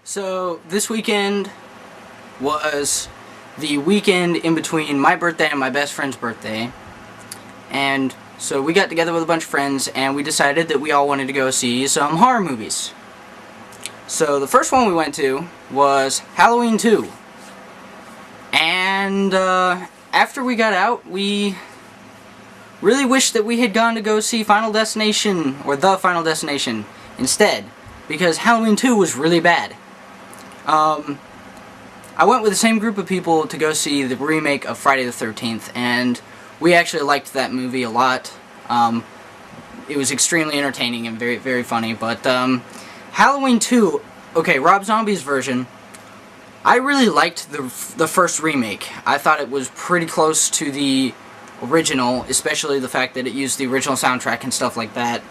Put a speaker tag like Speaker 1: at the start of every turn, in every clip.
Speaker 1: So this weekend was the weekend in between my birthday and my best friend's birthday, and so we got together with a bunch of friends and we decided that we all wanted to go see some horror movies. So the first one we went to was Halloween 2, and after we got out, we really wished that we had gone to go see Final Destination, or The Final Destination, instead, because Halloween 2 was really bad. I went with the same group of people to go see the remake of Friday the 13th, and we actually liked that movie a lot. It was extremely entertaining and very, very funny, but Halloween 2, okay, Rob Zombie's version, I really liked the first remake. I thought it was pretty close to the original, especially the fact that it used the original soundtrack and stuff like that.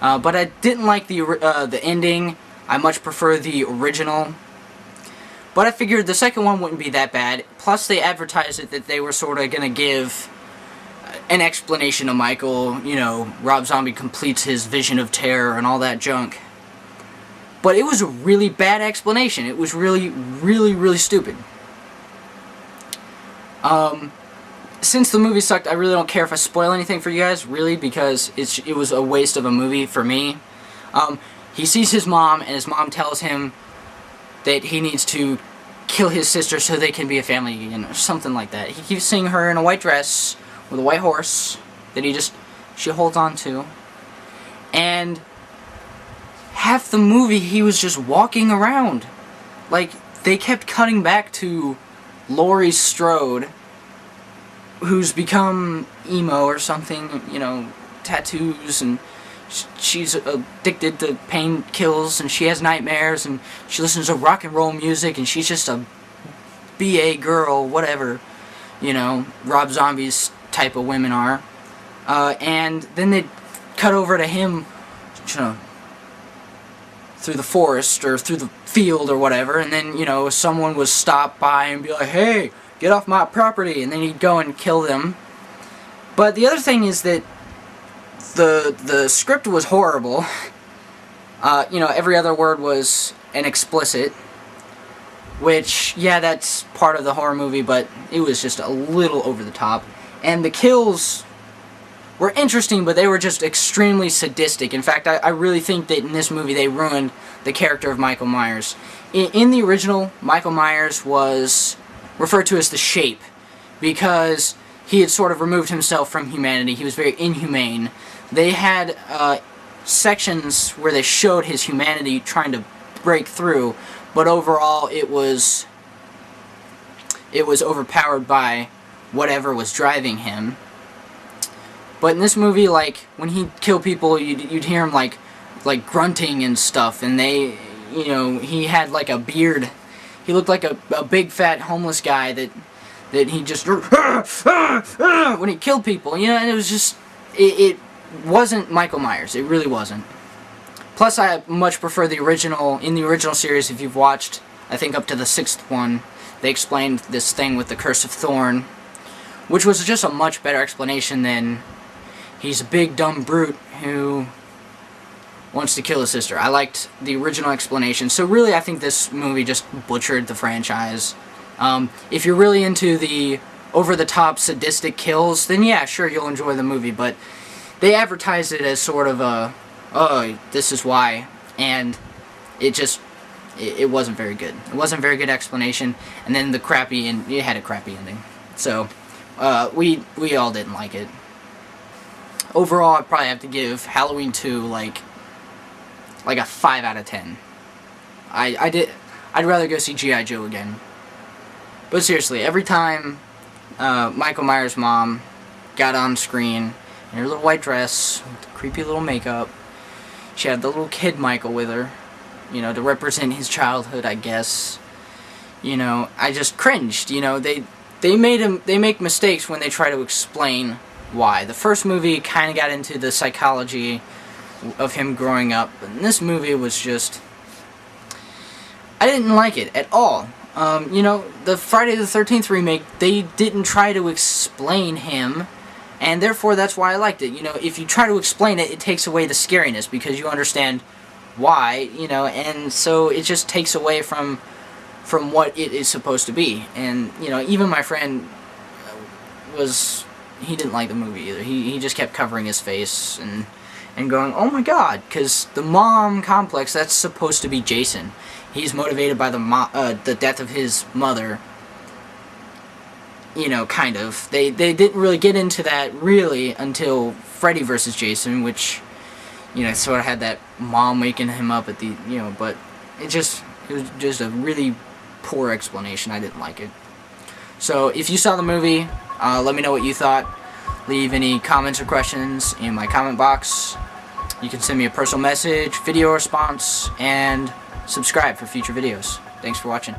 Speaker 1: But I didn't like the ending. I much prefer the original. But I figured the second one wouldn't be that bad. Plus, they advertised it that they were sort of going to give an explanation of Michael. You know, Rob Zombie completes his vision of terror and all that junk. But it was a really bad explanation. It was really, really, really stupid. Since the movie sucked, I really don't care if I spoil anything for you guys, really, because it was a waste of a movie for me. He sees his mom, and his mom tells him that he needs to kill his sister so they can be a family again, or something like that. He keeps seeing her in a white dress with a white horse that she holds on to. And half the movie he was just walking around. Like, they kept cutting back to Laurie Strode, who's become emo or something, you know, tattoos, and she's addicted to painkillers, and she has nightmares, and she listens to rock and roll music, and she's just a BA girl, whatever, you know, Rob Zombie's type of women are. And then they cut over to him, you know, through the forest, or through the field, or whatever, and then, you know, someone would stop by and be like, hey, get off my property, and then he'd go and kill them. But the other thing is that the script was horrible. You know, every other word was an explicit, which, yeah, that's part of the horror movie, but it was just a little over the top. And the kills were interesting, but they were just extremely sadistic. In fact, I really think that in this movie they ruined the character of Michael Myers. In the original, Michael Myers was referred to as the Shape, because he had sort of removed himself from humanity. He was very inhumane. They had sections where they showed his humanity trying to break through, but overall it was overpowered by whatever was driving him. But in this movie, like, when he'd kill people, you'd hear him like grunting and stuff, and they, you know, he had like a beard. He looked like a big fat homeless guy that he just when he killed people, you know, and it was just it wasn't Michael Myers. It really wasn't. Plus, I much prefer the original. In the original series, if you've watched, I think up to the 6th one, they explained this thing with the Curse of Thorn, which was just a much better explanation than he's a big dumb brute who wants to kill his sister. I liked the original explanation. So really, I think this movie just butchered the franchise. If you're really into the over-the-top sadistic kills, then yeah, sure, you'll enjoy the movie, but they advertised it as sort of a, oh, this is why, and it wasn't very good. It wasn't a very good explanation, and then it had a crappy ending. So, we all didn't like it. Overall, I'd probably have to give Halloween 2, like a 5 out of 10. I'd rather go see G.I. Joe again. But seriously, every time Michael Myers' mom got on screen in her little white dress, with the creepy little makeup, she had the little kid Michael with her, you know, to represent his childhood, I guess. You know, I just cringed. You know, they make mistakes when they try to explain why. The first movie kind of got into the psychology of him growing up, but in this movie it was just, I didn't like it at all. You know, the Friday the 13th remake, they didn't try to explain him, and therefore that's why I liked it. You know, if you try to explain it, it takes away the scariness, because you understand why, you know, and so it just takes away from what it is supposed to be. And, you know, even my friend he didn't like the movie either. He just kept covering his face and going, oh my god, because the mom complex, that's supposed to be Jason. He's motivated by the death of his mother. You know, kind of. They didn't really get into that really until Freddy vs. Jason, which, you know, sort of had that mom waking him up at the, you know, but it was just a really poor explanation. I didn't like it. So if you saw the movie, let me know what you thought. Leave any comments or questions in my comment box. You can send me a personal message, video response, and subscribe for future videos. Thanks for watching.